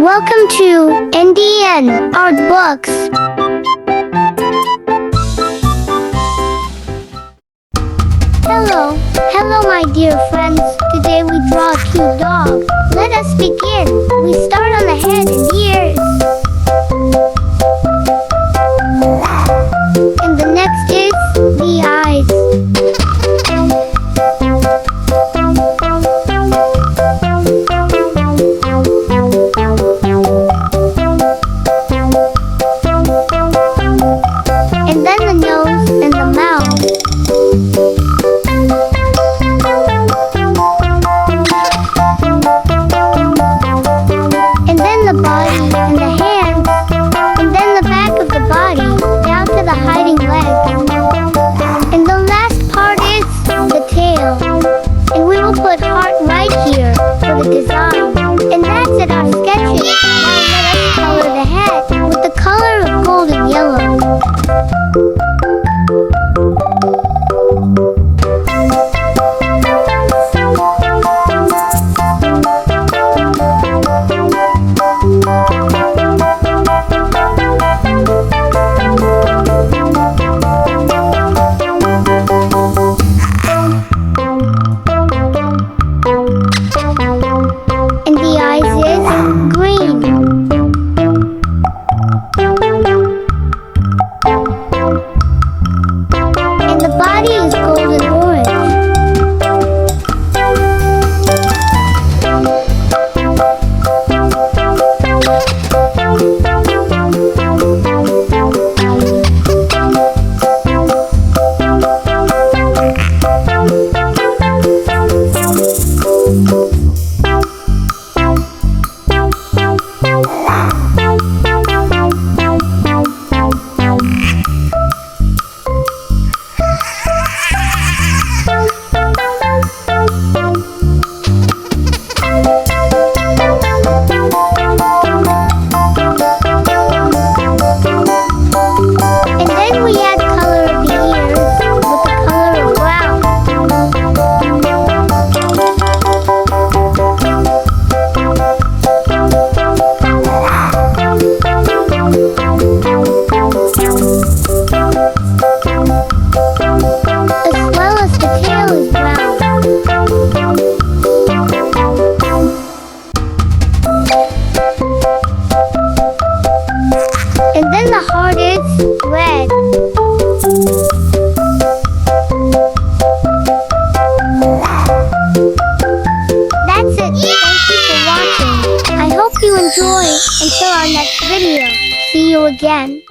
Welcome to NDN Art Books. Hello my dear friends. Today we draw a cute dog. Let us begin. We start on the head and ears. And the next is the eyes. And then the nose and the mouth. And then the body and the hands. And then the back of the body down to the hiding legs. And the last part is the tail. And we will put heart right here for the design. And that's it, our sketches. Now let us color the head with the color of gold and yellow. And the eyes is green. And the body is golden orange. And then we add color of the ears with the color of brown. As well as the tail is brown. And then the heart is red. That's it. Thank you for watching. I hope you enjoy. Until our next video. See you again.